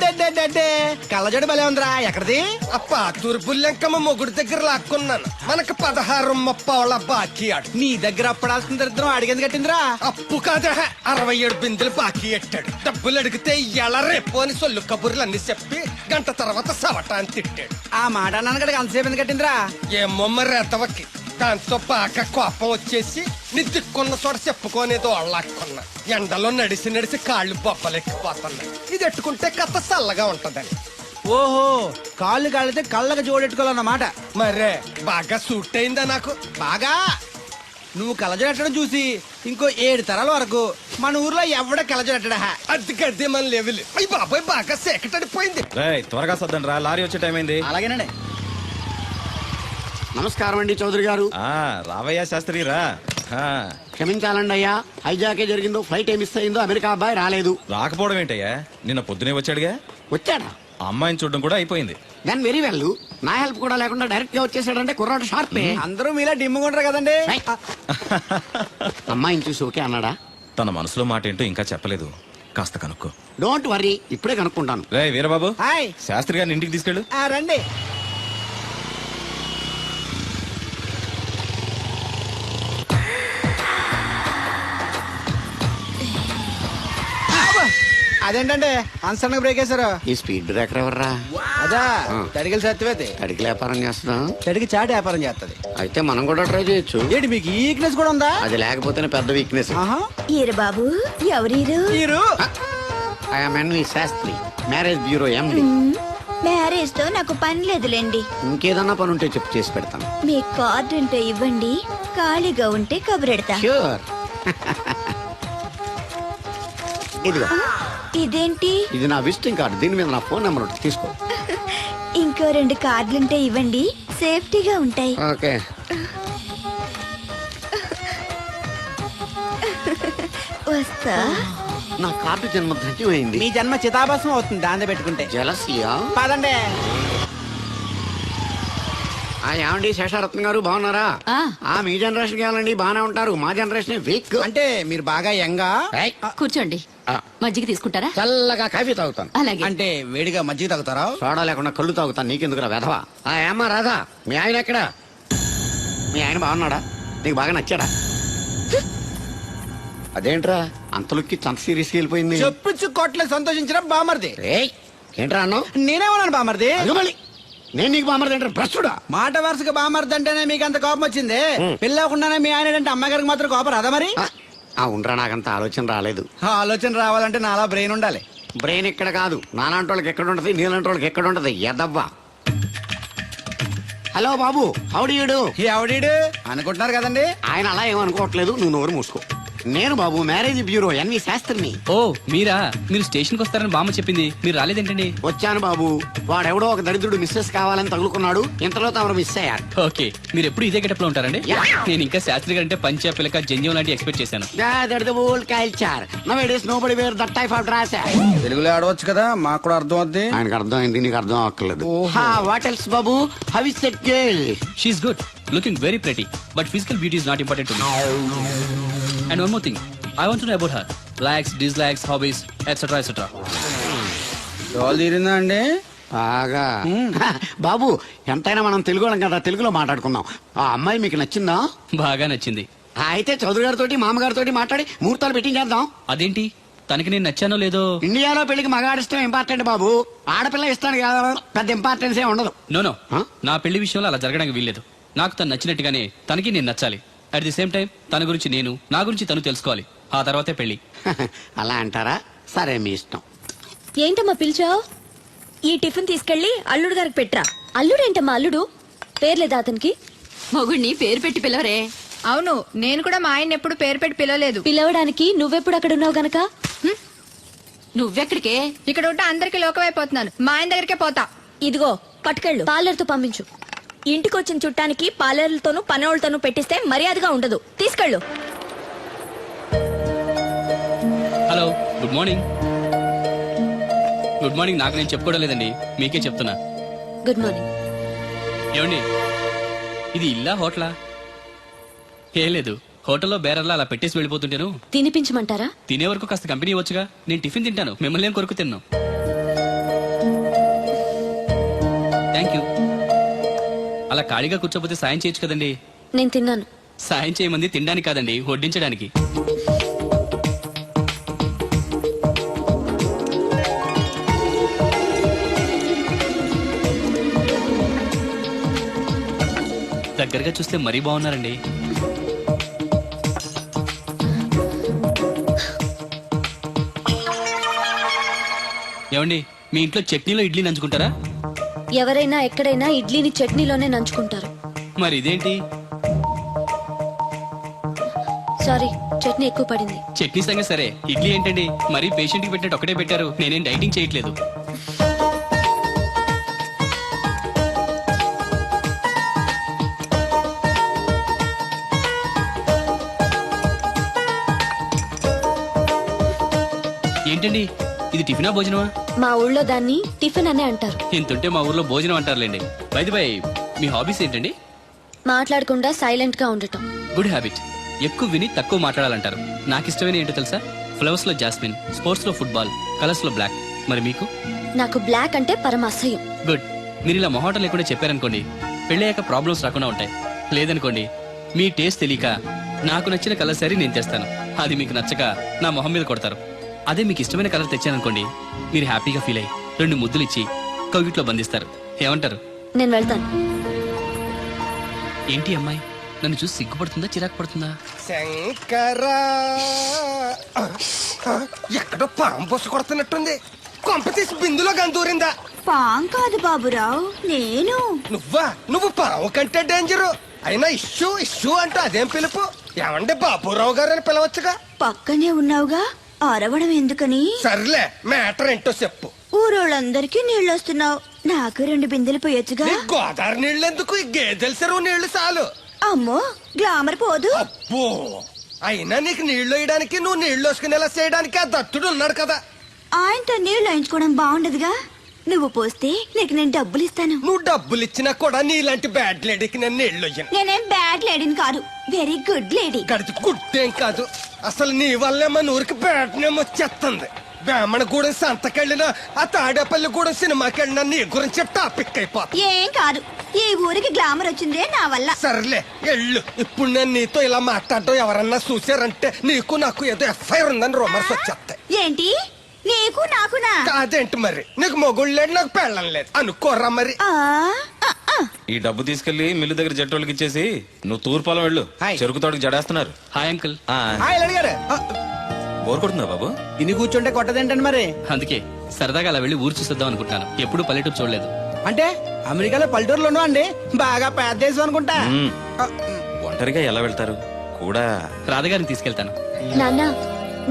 కళ్ళజోడు భలే ఉందిరా. ఎక్కడిది? ఆ పాతూరు బుల్లెంకమ్మ మొగుడు దగ్గర లాక్కున్నాను. మనకు 16 ముప్పావుల బాకీ ఆడు. నీ దగ్గర అప్పడాల్సిన దరిద్రం అడిగింది కట్టిందిరా. అప్పు కాదా, 67 బిందెలు బాకీ ఎట్టాడు. డబ్బులు అడిగితే ఎలా రేపు అని సొల్లు కబుర్లు అన్ని చెప్పి గంట తర్వాత సవటాన్ని తిట్టాడు. ఆ మాట నాన్నగడికి అంతసేపు ఎందుకు కట్టిందిరా? ఏమో మరి రెతవకి. దాంతో బాగా కోపం వచ్చేసి నీ దిక్కున్న చోట చెప్పుకోనేదో వాళ్ళకున్నా. ఎండలో నడిసి నడిసి కాళ్ళు బొబ్బలెక్కిపోతున్నాయి. ఇది ఎట్టుకుంటే కథ చల్లగా ఉంటదని. ఓహో, కాళ్ళు కాళ్ళైతే కళ్ళకు జోడెట్టుకోవాలన్నమాట. మరే బాగా సూట్ అయిందా నాకు? బాగా. నువ్వు కళ్ళజోడెట్టడం చూసి ఇంకో 7 తరాల వరకు మన ఊర్లో ఎవడ కళ్ళజోడెట్టడా? అది గడ్డి మన లెవెల్. అయ్యి బాబాయ్ బాగా సేకటడిపోయింది. త్వరగా సర్దండి రా, లారీ వచ్చే టైం అయింది. అలాగేనండి. నమస్కారం అండి చౌదరి గారు. రావయ్యా శాస్త్రి రా. క్షమించాలండి అయ్యా, హైజాకే జరిగిందో, ఫ్లైట్ ఏమి మిస్ అయిందో, అమెరికా అబ్బాయి రాలేదు. రాకపోవడం ఏంటయ్యా, నిన్న పొద్దునే వచ్చాడుగా. వచ్చాడా? ఆ అమ్మాయిని చూడడం కూడా అయిపోయింది. దాని వెరీ వెల్. నా హెల్ప్ కూడా లేకుండా డైరెక్ట్ గా వచ్చేసాడంటే కుర్రాడు షార్పే. అందరూ మీలా డిమ్ముకుంటారు కదండి. అమ్మాయిని చూసి ఓకే అన్నాడా? తన మనసులో మాట ఏంటో ఇంకా చెప్పలేదు, కాస్త కనుక్కో. డోంట్ వరీ, ఇప్పుడే కనుక్కుంటాను. రే వీరబాబు, హాయ్. శాస్త్రి గారిని ఇంటికి తీసుకెళ్ళు. రండి. అదేంటంటే అన్సడన్ బ్రేక్ వేశారు. ఈ స్పీడ్ బ్రేకర్ ఎవర్రా? అదా తడికలు సత్యవేతి. అడిగి వ్యాపారం చేస్తున్నాం. తడికి చాటి వ్యాపారం చేస్తది. అయితే మనం కూడా ట్రై చేయొచ్చు. ఏంటి మీకు ఈ వీక్నెస్ కూడా ఉందా? అది లేకపోతేనే పెద్ద వీక్నెస్. ఈరు బాబు, ఎవరీరు? మీరు I'm NV Shastri, marriage bureau MD. Marriage తో నాకు పని లేదులేండి. ఇంకేదన్నా పని ఉంటే చెప్పు, చేసి పెడతాను. మీ కార్డు ఉంటే ఇవ్వండి, ఖాళీగా ఉంటే కబురెడతా. ష్యూర్. ఇదిగో, ఇదేంటి? ఇది నా విజిటింగ్ కార్డు. దీని మీద నా ఫోన్ నెంబర్ ఉంటుంది, తీసుకో. ఇంకో 2 కార్డులుంటే ఇవ్వండి, సేఫ్టీగా ఉంటాయి. ఓకే. వస్తా. నా కార్డు జన్మ ధన్యమైంది. మీ జన్మ చితాభాసం అవుతుంది దాన్ని పెట్టుకుంటే. జలసియా. పదండి. ఏమండి శేషారత్న గారు, బాగున్నారా? మీ జనరేషన్ కావాలండి, బాగానే ఉంటారు. మా జనరేషన్ వీక్. అంటే మీరు బాగా యంగా. కూర్చోండి. మజ్జిగ తీసుకుంటారా? చల్లగా కాఫీ తాగుతాను. అలాగే. అంటే వేడిగా మజ్జిగ తాగుతారా? సోడా లేకుండా కళ్ళు తాగుతాను. నీకెందుకురా వెధవా? ఏమ్మా రాధా, మీ ఆయన ఎక్కడా? మీ ఆయన బాగున్నాడా? నీకు బాగా నచ్చాడా? అదేంట్రా అంతలోకి చంత సీరియస్ వెళ్ళిపోయింది? చెప్పుచ్చు కొట్ల సంతోషించిన బామర్ది. ఏయ్, ఏంట్రా అన్నావు? నేనేమన్నాను బామర్ది? అగమలి, నేను నీకు బామర్ది ఏంట్రా? భ్రష్టుడా? మాట వరుసగా బామర్ది అంటేనే మీకు అంత కోపం వచ్చింది. పిల్లకుండానే మీ ఆయన అంటే అమ్మగారికి మాత్రం కోపం రాదా మరి? ఉండరా, నాకంత ఆలోచన రాలేదు. ఆ ఆలోచన రావాలంటే నాలా బ్రెయిన్ ఉండాలి. బ్రెయిన్ ఇక్కడ కాదు, నాలాంటి వాళ్ళకి ఎక్కడ ఉంటది, నీలాంటి వాళ్ళకి ఎక్కడ ఉంటది? ఎదవ్వా. హలో బాబు, హౌడీయుడు. ఎవడీడు అనుకుంటున్నారు కదండి. ఆయన అలా ఏమనుకోవట్లేదు, నువ్వు నోరు మూసుకో. నేను బాబు, మ్యారేజ్ బ్యూరో ఎన్వి శాస్త్రిని. ఓ మీరా? మీరు స్టేషన్కి వస్తారని బామ్మ చెప్పింది, మీరు రాలేదేంటండి? వచ్చాను బాబు. వాడెవడో ఒక దరిద్రుడు మిస్సెస్ కావాలని తగులుకున్నాడు, ఇంతలో తమరు మిస్ అయ్యారు. ఓకే, మీరు ఎప్పుడు ఇదే గెటప్ లో ఉంటారండి? నేను ఇంకా శాస్త్రి గారు అంటే పంచ పిల్లక జంజం లాంటి ఎక్స్పెక్ట్ చేశాను. తెలుగులో ఆడవచ్చు కదా, మాకు కూడా అర్థం అవుద్ది. ఆయనకు అర్థమైంది, నీకు అర్థం అవ్వట్లేదు. వాట్ ఎల్స్ బాబు? How is that girl? She is good, looking very pretty, but physical beauty is not important to me. And one more thing, I want to know about her. Likes, dislikes, hobbies, etc. etc. డోల్ తీరిందా అండి? బాగా. బాబు, ఎంతైనా మనం తెలుగు వాళ్ళం కదా, తెలుగులో మాట్లాడుకుందాం. ఆ అమ్మాయి మీకు నచ్చిందా? బాగా నచ్చింది. అయితే చౌదరి గారితో, మామగారితో మాట్లాడి ముహూర్తాలు పెట్టించేద్దాం. అదేంటి, తనకి నేను నచ్చానో లేదో? ఇండియాలో పెళ్లికి మగాడిష్టం ఇంపార్టెంట్ బాబు, ఆడపిల్ల ఇస్తాను కదా, పెద్ద ఇంపార్టెన్స్ ఏ ఉండదు. నో నా పెళ్లి విషయంలో అలా జరగడానికి వీల్లేదు. నాకు తను నచ్చినట్టుగానే తనకి నేను నచ్చాలి. అట్ ది సేమ్ టైం తన గురించి నేను, నా గురించి తను తెలుసుకోవాలి. ఆ తర్వాతే పెళ్లి. అలా అంటారా? సరే, మీ ఇష్టం. ఏంటమ్మా పిలిచావు? ఈ టిఫిన్ తీసుకెళ్లి అల్లుడు గారికి పెట్టరా. అల్లుడేంటమ్మా అల్లుడు? పేర్లేదా అతనికి? మొగుడిని పేరు పెట్టి పిలవరే. అవును, నేను కూడా మా ఆయన ఎప్పుడు పేరు పెట్టి పిలవలేదు. పిలవడానికి నువ్వెప్పుడు అక్కడ ఉన్నావు గనక? నువ్వెక్కడికే? ఇక్కడ ఉంటే అందరికి లోకమైపోతున్నాను. మా ఆయన దగ్గరికే పోతా. ఇదిగో పట్టుకెళ్ళు, పార్లర్ తో పంపించు. ఇంటికి వచ్చిన చుట్టానికి పార్లర్లతోనూ పనోళ్ళతోనూ పెట్టిస్తే మర్యాదగా ఉండదు. తీసుకెళ్ళు. Hello, good morning. Good morning నాకు నేను చెప్పుకోవడం లేదండి, మీకే చెప్తున్నా. Good morning. ఏమండి, ఇది ఇల్లా హోటలా? ఏం లేదు, హోటల్లో బేరర్లా అలా పెట్టేసి వెళ్ళిపోతుంటాను. తినిపించమంటారా? తినే వరకు కాస్త కంపెనీ ఇవ్వచ్చుగా. నేను టిఫిన్ తింటాను, మిమ్మల్ని ఏం కొరకు తిన్నాను. Thank you. అలా ఖాళీగా కూర్చోపోతే సాయం చేయొచ్చు కదండి. నేను తిన్నాను. సాయం చేయమంది తినడానికి కాదండి, వడ్డించడానికి. దగ్గరగా చూస్తే మరీ బాగున్నారండి. ఏమండి, మీ ఇంట్లో చట్నీలో ఇడ్లీ నంచుకుంటారా? ఎవరైనా ఎక్కడైనా ఇడ్లీని చట్నీలోనే నంచుకుంటారు. మరి ఇదేంటి? సారీ, చట్నీ ఎక్కువ పడింది. చట్నీ సంగతి సరే, ఇడ్లీ ఏంటండి మరీ పేషెంట్ కి పెట్టినట్టు ఒకటే పెట్టారు. నేనేం డైటింగ్ చేయట్లేదు. ఏంటండి, ఇది టిఫినా భోజనమా? మా ఊళ్ళో దాన్ని టిఫిన్ అనే అంటారు. ఇంతుంటే మా ఊర్లో భోజనం అంటారులేండి. బై ది బై, మీ హాబీస్ ఏంటండి? మాట్లాడకుండా సైలెంట్ గా ఉండటం. Good habit. ఎక్కువ విని తక్కువ మాట్లాడాలంటారు. నాకు ఇష్టమైన ఏంటో తెలుసా? ఫ్లవర్స్ లో జాస్మిన్, స్పోర్ట్స్ లో ఫుట్బాల్, కలర్స్ లో బ్లాక్. మరి మీకు? నాకు బ్లాక్ అంటే పరమ అసహ్యం. గుడ్. మీరు ఇలా మొహోటం లేకుండా చెప్పారనుకోండి, పెళ్ళయ్యాక ప్రాబ్లమ్స్ రాకుండా ఉంటాయి. లేదనుకోండి, మీ టేస్ట్ తెలియక నాకు నచ్చిన కలర్ సరే నేను తెస్తాను, అది మీకు నచ్చక నా మొహం మీద కొడతారు. అదే మీకు ఇష్టమైన కలర్ తెచ్చాననుకోండి, మీరు హ్యాపీగా ఫీల్ అయ్యి 2 ముద్దులు ఇచ్చి కౌగిట్లో బంధిస్తారు. ఏమంటారు? నేను వెళ్తాను. ఏంటి అమ్మాయి నన్ను చూసి సిగ్గుపడుతుందా, చిరాకు పడుతుందా? శంకరా, ఎక్కడో పాము పొస కొడుతున్నట్టుంది. కొంప తీసి బిందులో గందూరిందా? పాం కాదు బాబురావు, నేను. నువ్వు పావు కంటే డేంజరు. అయినా ఇష్యూ అంటూ అదేం పిలుపు? ఏమండి బాబురావు గారు అని పిలవచ్చుగా. పక్కనే ఉన్నావుగా, అరవడం ఎందుకని? సర్లే, మ్యాటర్ ఏంటో చెప్పు. ఊరోళ్ళందరికీ నీళ్ళొస్తున్నావు, నాకు 2 బిందెలు పోయొచ్చుగా. నీ గోదావరి నీళ్ళు ఎందుకు? ఈ గేదెల చెరువు నీళ్లు చాలు. అమ్మో, గ్లామర్ పోదు. అబ్బో, అయినా నీకు నీళ్లు వేయడానికి, నువ్వు నీళ్లు వేసుకునేలా చేయడానికి ఆ దత్తుడు ఉన్నాడు కదా. ఆయనతో నీళ్ళు వేయించుకోవడం బాగుండదుగా. నువ్వు పోస్తే నీకు నేను డబ్బులు ఇస్తాను. నువ్వు డబ్బులు ఇచ్చినా కూడా నీలాంటి బ్యాడ్ లేడీకి నేను నీళ్లు వేయను. నేనేం బ్యాడ్ లేడీని కాదు, వెరీ గుడ్ లేడీ. గడిచి గుడ్డేం కాదు. అసలు నీ వల్లే మన ఊరికి బ్యాడ్ నేమ్ వచ్చేస్తుంది. బ్రాహ్మణగూడెం సంతకెళ్ళినా, ఆ తాడేపల్లిగూడెం సినిమాకి వెళ్ళినా నీ గురించి టాపిక్ అయిపోతుంది. ఏం కాదు, ఈ ఊరికి గ్లామర్ వచ్చిందే నా వల్ల. సర్లే ఎళ్ళు. ఇప్పుడు నేను నీతో ఇలా మాట్లాడటం ఎవరన్నా చూసారంటే నీకు నాకు ఏదో ఎఫ్ఐఆర్ ఉందని రూమర్స్ వచ్చేస్తాయి. ఏంటి, నీకు నాకునా? కాదేంటి మరి? నీకు మొగుళ్ళు లేదు, నాకు పెళ్ళం లేదు అనుకోరా మరి. ఆ, ఆ, ఆ. ఈ డబ్బు తీసుకెళ్లి మిల్లు దగ్గర జట్టోళ్ళకి ఇచ్చేసి నువ్వు తూర్పాలం వెళ్ళు. చెరుకు తోటకి జడేస్తున్నారు. Hi uncle. అడిగారు బోర్ కొడుతుందా బాబు? ఇన్ని కూర్చుంటే కొట్టదేంటండి మరి? అందుకే సరదాగా అలా వెళ్ళి ఊరు చూసేద్దాం అనుకుంటాను. ఎప్పుడు పల్లెటూరు చూడలేదు. అంటే అమెరికాలో పల్లెటూరులో ఉన్నావు అండి, బాగా పెద్ద దేశం అనుకుంటా. మ్మ్. ఒంటరిగా ఎలా వెళ్తారు కూడా? రాధగారిని తీసుకెళ్తాను. నాన్న,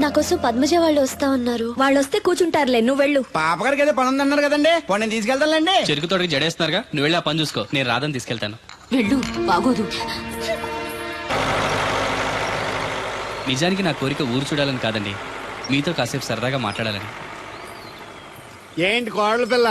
నా కోసం పద్మజ వాళ్ళు వస్తా ఉన్నారు. వాళ్ళు వస్తే కూర్చుంటారులే, నువ్వు వెళ్ళు. పాపగారికి ఏదో పని ఉందన్నారు కదండి, పని నేను తీసుకెళ్తానులేండి. చెరుకు తోటకి జడేస్తున్నారుగా, నువ్వు వెళ్ళి ఆ పని చూసుకో. నేను రాధని తీసుకెళ్తాను. వెళ్ళు, బాగోదు. నిజానికి నా కోరిక ఊరు చూడాలని కాదండి, మీతో కాసేపు సరదాగా మాట్లాడాలని. ఏంటి కోడల పిల్ల,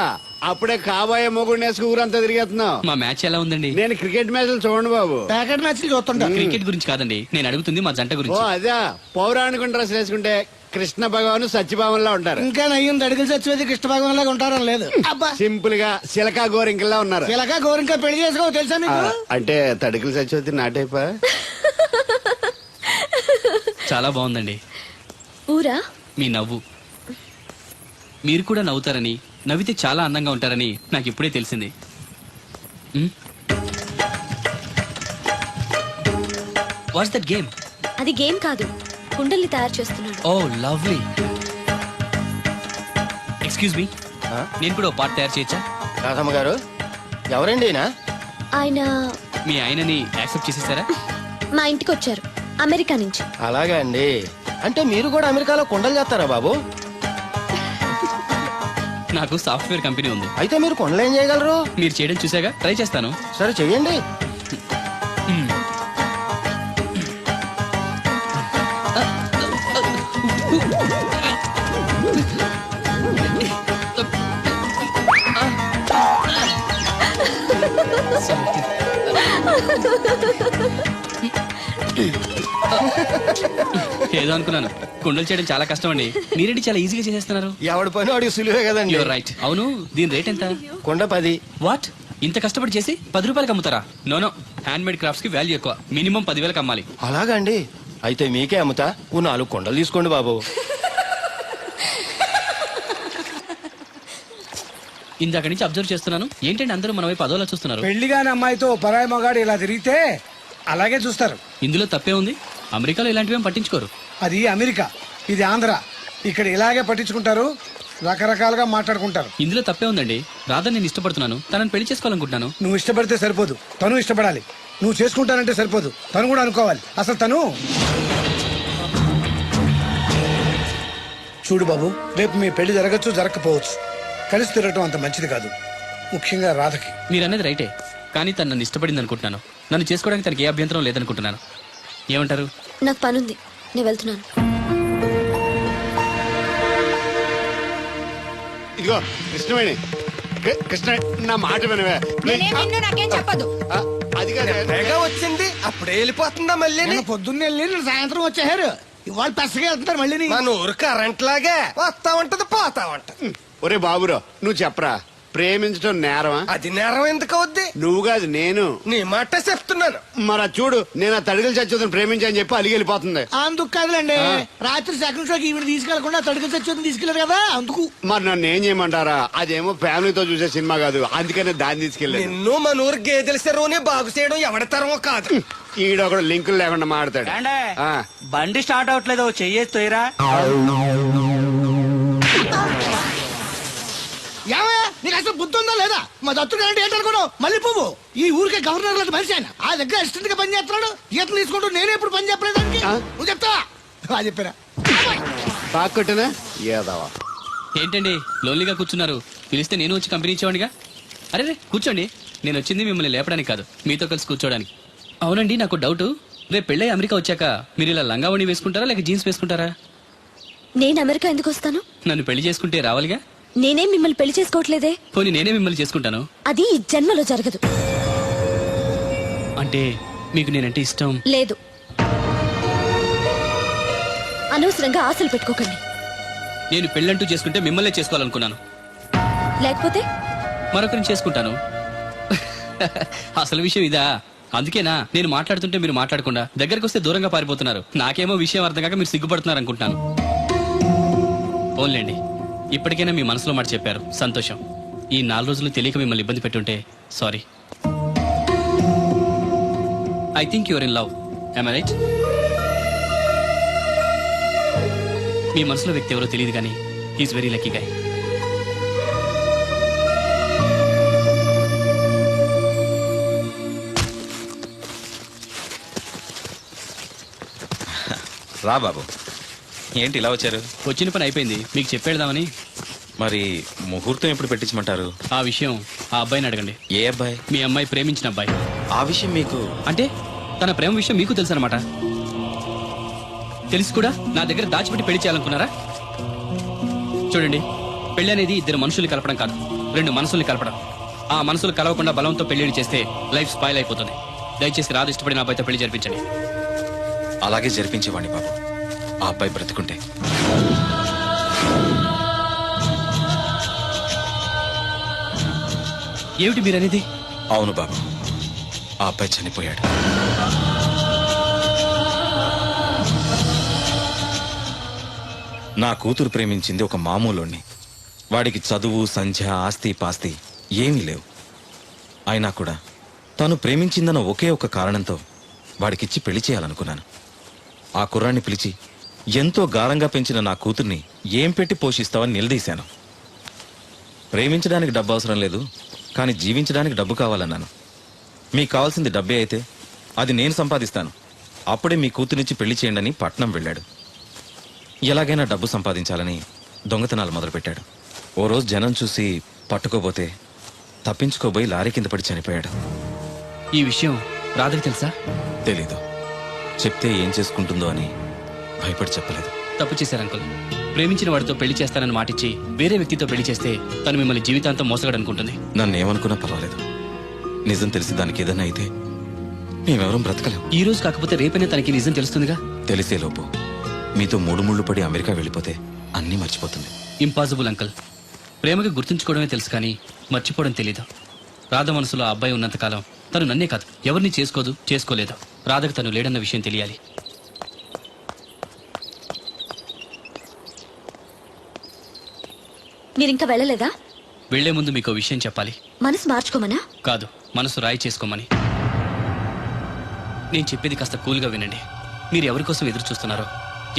అప్పుడే కాబోయే మొగుడు వేసుకు ఊరంతా తిరిగేస్తున్నావు? మా మ్యాచ్ ఎలా ఉందండి? నేను క్రికెట్ మ్యాచ్లు చూడండి బాబు. ప్యాకెట్ మ్యాచ్లు చూస్తుంటా. క్రికెట్ గురించి కాదండి, నేను అడుగుతుంది మా జంట ఓ గురించి. అదే, పౌరాణిక డ్రెస్ వేసుకుంటే కృష్ణ భగవాన్ సత్యభావంలా ఉంటారు. ఇంకా నయ్యం అడిగిన చచ్చిపోతే కృష్ణ భగవాన్ లాగా ఉంటారని లేదు. అబ్బా, సింపుల్ గా సిలకా గోరింకల్లా ఉన్నారు. ఇలాగా గోరింకా పెళ్లి చేసుకో తెలుసా నీకు? అంటే తడికలు చచ్చిపోతే నాటైపా. చాలా బాగుందండి. ఊరా? మీ నవ్వు. మీరు కూడా నవ్వుతారని, నవ్వితే చాలా అందంగా ఉంటారని నాకు ఇప్పుడే తెలిసింది. What's that game? అది గేమ్ కాదు, కుండల్ని తయారు చేస్తున్నాడు. Oh lovely. ఎక్స్క్యూజ్ మీ, నేను కూడా ఒక పార్ట్ తయారు చేయొచ్చా? రాధమ్మ గారు, ఎవరండి ఆయన మీ ఆయనని యాక్సెప్ట్ చేసేసారా? మా ఇంటికి వచ్చారు, అమెరికా నుంచి. అలాగా అండి. అంటే మీరు కూడా అమెరికాలో కొండలు చేస్తారా బాబు? నాకు సాఫ్ట్వేర్ కంపెనీ ఉంది. అయితే మీరు కొండలు ఏం చేయగలరు? మీరు చేయడం చూసాగా, ట్రై చేస్తాను. సరే చెయ్యండి. ఏదో అనుకున్నాను. కుండలు చేయడం చాలా కష్టం అండి, మీరేంటి చాలా ఈజీగా చేసేస్తున్నారు. ఎవడి పని వాడికి సులువే కదండి. You're right. అవును, దీని రేట్ ఎంత? కొండ 10. వాట్, ఇంత కష్టపడి చేసి 10 రూపాయలకి అమ్ముతారా? నో, హ్యాండ్ మేడ్ క్రాఫ్ట్స్ కి వాల్యూ ఎక్కువ. మినిమం 10,000కి అమ్మాలి. అలాగా అండి, అయితే మీకే అమ్ముతా. 4 కొండలు తీసుకోండి బాబు. ఇందాక నుంచి అబ్జర్వ్ చేస్తున్నాను, ఏంటంటే అందరూ మన వైపు అదోలా చూస్తున్నారు. పెళ్లిగాని అమ్మాయితో పరాయి మగాడు ఇలా తిరిగితే అలాగే చూస్తారు. ఇందులో తప్పే ఉంది? అమెరికాలో ఇలాంటివేం పట్టించుకోరు. అది అమెరికా, ఇది ఆంధ్ర. ఇక్కడ ఇలాగే పట్టించుకుంటారు, రకరకాలుగా మాట్లాడుకుంటారు. ఇందులో తప్పే ఉందండి. రాధా నేను ఇష్టపడుతున్నాను, తనని పెళ్లి చేసుకోవాలనుకుంటున్నాను. నువ్వు ఇష్టపడితే సరిపోదు, తను ఇష్టపడాలి. నువ్వు చేసుకుంటానంటే సరిపోదు, తను కూడా అనుకోవాలి. అసలు తను చూడు బాబు, రేపు మీ పెళ్లి జరగచ్చు, జరగకపోవచ్చు. కలిసి తిరగటం అంత మంచిది కాదు, ముఖ్యంగా రాధకి. మీరనేది రైటే, కానీ తను నన్ను ఇష్టపడింది అనుకుంటున్నాను. నన్ను చేసుకోవడానికి తనకి ఏ అభ్యంతరం లేదనుకుంటున్నాను. ఏమంటారు? నాకు పనుంది, నేను వెళ్తున్నాను. ఇదిగో కృష్ణవేణి, కృష్ణ నా మాట వినవే. నాకేం చెప్పదు. అది కాదు, వచ్చింది అప్పుడే వెళ్ళిపోతుందా మళ్ళీ? పొద్దున్నే వెళ్ళి సాయంత్రం వచ్చేసారు, ఇవాళ పెసగా వెళ్తున్నారు మళ్ళీ. మన ఊరు కరెంట్ లాగే వస్తా ఉంటది, పోతా ఉంటది. ఒరే బాబురో, నువ్వు చెప్పరా, ప్రేమించడం నేరమా? అది నేరం ఎందుకు అవుద్ది? నువ్వు కాదు నేను. నీ మాట చెప్తున్నాను. మరి చూడు, నేను ఆ తడికలు చచ్చోదని ప్రేమించని చెప్పి అలిగి వెళ్ళిపోతుంది. అందుకు కాదులేండి, రాత్రి సెకండ్ షోకి ఈవిడ తీసుకెళ్లకుండా తడుకు చచ్చి తీసుకెళ్లారు కదా, అందుకు. మరి నన్ను ఏం చేయమంటారా? అదేమో ఫ్యామిలీతో చూసే సినిమా కాదు, అందుకనే దాన్ని తీసుకెళ్ళాను. నిన్ను మన ఊరు గేదెల చెరువుని బాగు చేయడం ఎవరి తరమో కాదు. ఈడొకడు లింకులు లేకుండా మాడతాడు. బండి స్టార్ట్ అవట్లేదు, చెయ్యేస్తోయరా. నీకు నీకు అసలు బుద్ధి ఉందా లేదా? మా దత్తు గారు ఏంటనుకున్నావు? మళ్ళీ పువ్వు ఈ ఊరికే గవర్నర్ లాంటి మనిషి ఆయన. ఆ దగ్గర అసిస్టెంట్ గా పని చేస్తున్నాడు. ఈతలు తీసుకుంటూ నేనే ఎప్పుడు పని చెప్పలేదు దానికి. నువ్వు చెప్తావా? చెప్పారా? బాగా కొట్టినా ఏదావా? ఏంటండి లోన్లీగా కూర్చున్నారు? పిలిస్తే నేను వచ్చి కంపెనీ ఇచ్చేవాడిగా. అరే రే కూర్చోండి. నేను వచ్చింది మిమ్మల్ని లేపడానికి కాదు, మీతో కలిసి కూర్చోడానికి. అవునండి, నాకు డౌట్. రేపు పెళ్ళై అమెరికా వచ్చాక మీరు ఇలా లంగావణి వేసుకుంటారా లేక జీన్స్ వేసుకుంటారా? నేను అమెరికా ఎందుకు వస్తాను? నన్ను పెళ్లి చేసుకుంటే రావాలిగా. నేనేం మిమ్మల్ని పెళ్లి చేసుకోవట్లేదే. పోనీ నేనే మిమ్మల్ని చేసుకుంటాను. అది ఈ జన్మలో జరగదు. అంటే మీకు నేనంటే ఇష్టం లేదు. అనవసరంగా ఆశలు పెట్టుకోకండి. నేను పెళ్ళంటూ చేసుకుంటే మిమ్మల్నే చేసుకోవాలనుకున్నాను. లేకపోతే మరొకరిని చేసుకుంటాను. అసలు విషయం ఇదా? అందుకేనా నేను మాట్లాడుతుంటే మీరు మాట్లాడకుండా దగ్గరకు వస్తే దూరంగా పారిపోతున్నారు. నాకేమో విషయం అర్థం కాక మీరు సిగ్గుపడుతున్నారు అనుకుంటున్నాను. ఓన్లేండి, ఇప్పటికైనా మీ మనసులో మాట చెప్పారు, సంతోషం. ఈ 4 రోజులు తెలియక మిమ్మల్ని ఇబ్బంది పెట్టుంటే sorry. I think your in love. am I right? మీ మనసులో వ్యక్తి ఎవరో తెలియదు కానీ హీస్ వెరీ లక్కీ గాయ్. రా బాబు, ఏంటి ఇలా వచ్చారు? వచ్చిన పని అయిపోయింది, మీకు చెప్పేద్దామని. మరి ముహూర్తం ఎప్పుడు పెట్టించమంటారు? ఆ విషయం ఆ అబ్బాయిని అడగండి. ఏ అబ్బాయి? మీ అమ్మాయి ప్రేమించిన అబ్బాయి. ఆ విషయం మీకు అంటే తన ప్రేమ విషయం మీకు తెలుసు అనమాట. తెలిసి కూడా నా దగ్గర దాచిపెట్టి పెళ్లి చేయాలనుకున్నారా? చూడండి, పెళ్లి అనేది 2 మనుషుల్ని కలపడం కాదు, 2 మనసుల్ని కలపడం. ఆ మనసులు కలవకుండా బలంతో పెళ్లిని చేస్తే లైఫ్ స్పాయిల్ అయిపోతుంది. దయచేసి రాదు ఇష్టపడిన అబ్బాయితో పెళ్లి జరిపించండి. అలాగే జరిపించేవాడిని బాబు, ఆ అబ్బాయి బ్రతుకుంటే. ఏమిటి మీరనేది? అవును బాబు, ఆ అబ్బాయి చనిపోయాడు. నా కూతురు ప్రేమించింది ఒక మామూలోని. వాడికి చదువు, సంధ్య, ఆస్తి పాస్తి ఏమీ లేవు. అయినా కూడా తను ప్రేమించిందన్న ఒకే ఒక కారణంతో వాడికిచ్చి పెళ్లి చేయాలనుకున్నాను. ఆ కుర్రాన్ని పిలిచి ఎంతో గారంగా పెంచిన నా కూతుర్ని ఏం పెట్టి పోషిస్తావని నిలదీశాను. ప్రేమించడానికి డబ్బు అవసరం లేదు, కానీ జీవించడానికి డబ్బు కావాలన్నాను. మీకు కావాల్సింది డబ్బే అయితే అది నేను సంపాదిస్తాను, అప్పుడే మీ కూతురినిచ్చి పెళ్లి చేయండి అని పట్నం వెళ్ళాడు. ఎలాగైనా డబ్బు సంపాదించాలని దొంగతనాలు మొదలుపెట్టాడు. ఓ రోజు జనం చూసి పట్టుకోబోతే తప్పించుకోబోయి లారీ కింద పడి చనిపోయాడు. ఈ విషయం రాధకి తెలుసా? తెలీదు. చెప్తే ఏం చేసుకుంటుందో అని భయపడి చెప్పలేదు. తప్పు చేశారు అంకుల్. ప్రేమించిన వాడితో పెళ్లి చేస్తానని మాటిచ్చి వేరే వ్యక్తితో పెళ్లి చేస్తే తను మిమ్మల్ని జీవితాంతం మోసగడనుకుంటుంది. నన్ను ఏమనుకున్నా పర్వాలేదు, నిజం తెలిసి దానికి ఏదన్నా అయితే మేమెవరం బ్రతకలేం. ఈ రోజు కాకపోతే రేపైనా తనకి నిజం తెలుస్తుందిగా. తెలిసేలోపు మీతో 3 ముళ్ళు పడి అమెరికా వెళ్ళిపోతే అన్నీ మర్చిపోతుంది. Impossible uncle. ప్రేమకి గుర్తుంచుకోవడమే తెలుసు కానీ మర్చిపోవడం తెలీదు. రాధ మనసులో ఆ అబ్బాయి ఉన్నంతకాలం తను నన్నే కాదు ఎవరిని చేసుకోదు, చేసుకోలేదు. రాధకు తను లేడన్న విషయం తెలియాలి. మీరింకా వెళ్ళలేదా? వెళ్లే ముందు మీకు విషయం చెప్పాలి. మనసు మార్చుకోమనా? కాదు, మనసు రాయి చేసుకోమని. నేను చెప్పేది కాస్త కూల్గా వినండి. మీరు ఎవరి కోసం ఎదురు చూస్తున్నారో,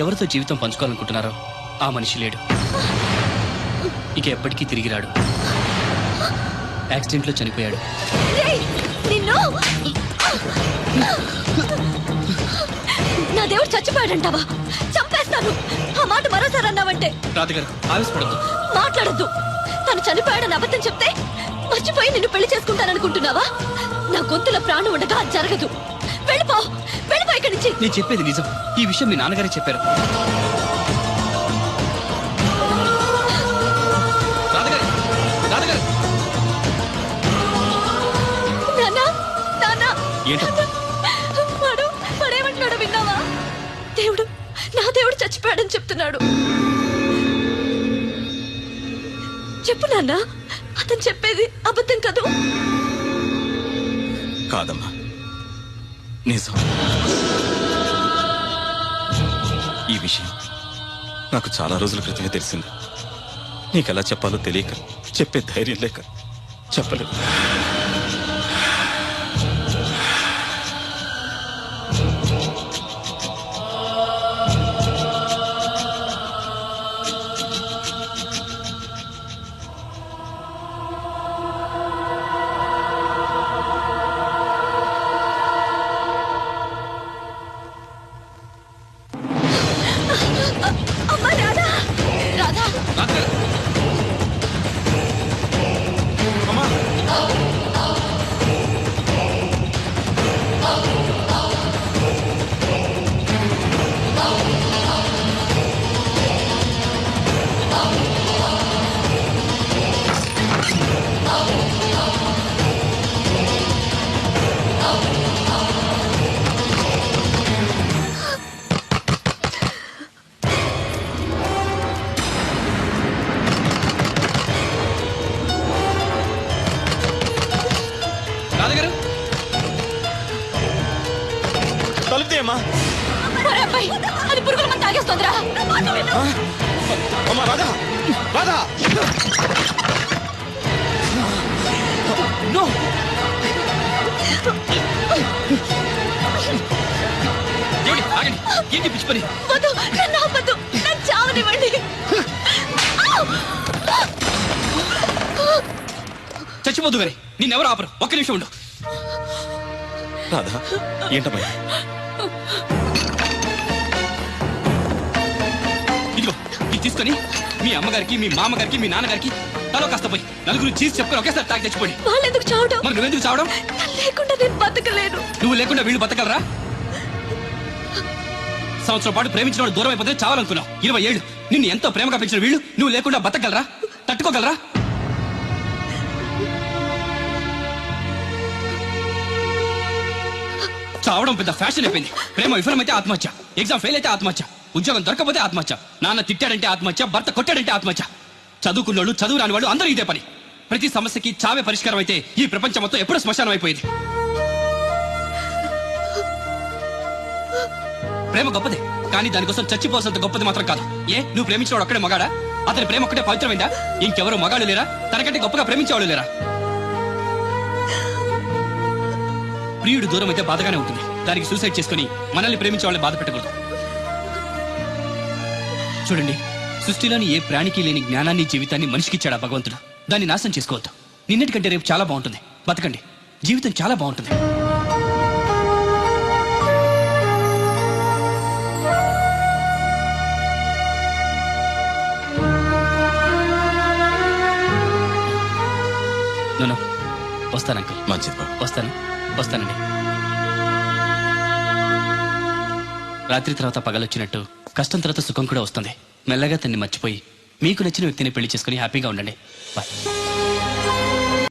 ఎవరితో జీవితం పంచుకోవాలనుకుంటున్నారో ఆ మనిషి లేడు. ఇక ఎప్పటికీ తిరిగి రాడు. యాక్సిడెంట్లో చనిపోయాడు. నా దేవుడు చచ్చిపోయాడంటావా? చంపేస్తాను. ఆ మాట మరోసారి అన్నావంటే. రాధగారు ఆవేశపడద్దు, మాట్లాడద్దు. తను చనిపోయాడని అబద్ధం చెప్తే మర్చిపోయి నిన్ను పెళ్లి చేసుకుంటాననుకుంటున్నావా? నా గొంతులో ప్రాణం ఉండగా అది జరగదు. వెళ్ళిపో, వెళ్ళిపో ఇక్కడి నుంచి. నేను చెప్పేది నిజం. ఈ విషయం మీ నాన్నగారే చెప్పారు. రాధగారు, రాధగారు. ఏంటో వాడేమంటున్నాడు విన్నావా? దేవుడు, నా దేవుడు చచ్చిపోయాడని చెప్తున్నాడు. చెప్పు నాన్న, అతను చెప్పేది అబద్ధం కదూ? కాదమ్మా, నిజం. ఈ విషయం నాకు చాలా రోజుల క్రితమే తెలిసింది. నీకెలా చెప్పాలో తెలియక, చెప్పే ధైర్యం లేక చెప్పలేదు. తాగేస్తుందిరా అమ్మా రాధా రాధా నో ఏమండి? ఆగండి. ఏంటి పిచ్చి పని? వద్దు నన్ను ఆపద్దు నన్ను చావనివ్వండి చచ్చిపోదు గారి నిన్నెవరు ఆపరు. ఒక్క నిమిషం ఉండు. రాధా ఏంటమ్మా ఇదిగో ఇది తీసుకొని మీ అమ్మగారికి మీ మామగారికి మీ నాన్నగారికి తలో కాస్త పోయి నలుగురు చీజ్ చెప్పుకొని ఒకేసారి తాగి తెచ్చిపోయి. వాళ్ళు ఎందుకు చావటం మరి నువ్వెందుకు చావడం? నన్ను లేకుండా నేను బతకలేను నువ్వు లేకుండా వీళ్ళు బతకలరా? సంవత్సరం పాటు ప్రేమించిన వాడు దూరం అయిపోతే చావాలనుకున్నావు. 20 ఏళ్ళు నిన్ను ఎంతో ప్రేమగా పెంచిన వీళ్ళు నువ్వు లేకుండా బతకగలరా? తట్టుకోగలరా? చావడం పెద్ద ఫ్యాషన్ అయిపోయింది. ప్రేమ విఫలమైతే ఆత్మహత్య, ఎగ్జామ్ ఫెయిల్ అయితే ఆత్మహత్య, ఉద్యోగం దొరకపోతే ఆత్మహత్య, నాన్న తిట్టాడంటే ఆత్మహత్య, భర్త కొట్టాడంటే ఆత్మహత్య. చదువుకున్నోళ్ళు చదువు రాని వాళ్ళు అందరూ ఇదే పని. ప్రతి సమస్యకి చావే పరిష్కారం అయితే ఈ ప్రపంచం మొత్తం ఎప్పుడూ శ్మశానం అయిపోయింది. ప్రేమ గొప్పదే, కానీ దానికోసం చచ్చిపోవాల్సినంత గొప్పది మాత్రం కాదు. ఏ నువ్వు ప్రేమించినవాడు ఒక్కడే మగాడా? అతని ప్రేమ ఒక్కటే పవిత్రమైందా? ఇంకెవరు మగాళ్ళు లేరా? తనకంటే గొప్పగా ప్రేమించేవాళ్ళు లేరా? ప్రియుడు దూరం అయితే బాధగానే ఉంటుంది. దానికి సూసైడ్ చేసుకుని మనల్ని ప్రేమించే వాళ్ళని బాధ పెట్టకూడదు. చూడండి, సృష్టిలోని ఏ ప్రాణికి లేని జ్ఞానాన్ని జీవితాన్ని మనిషికిచ్చాడా భగవంతుడు. దాన్ని నాశనం చేసుకోవద్దు. నిన్నటికంటే రేపు చాలా బాగుంటుంది. బతకండి, జీవితం చాలా బాగుంటుంది. నో వస్తాను అంకుల్. మంచిది బాబు. వస్తానండి. రాత్రి తర్వాత పగలొచ్చినట్టు కష్టం తర్వాత సుఖం కూడా వస్తుంది. మెల్లగా తన్ని మర్చిపోయి మీకు నచ్చిన వ్యక్తిని పెళ్లి చేసుకుని హ్యాపీగా ఉండండి. బాయ్.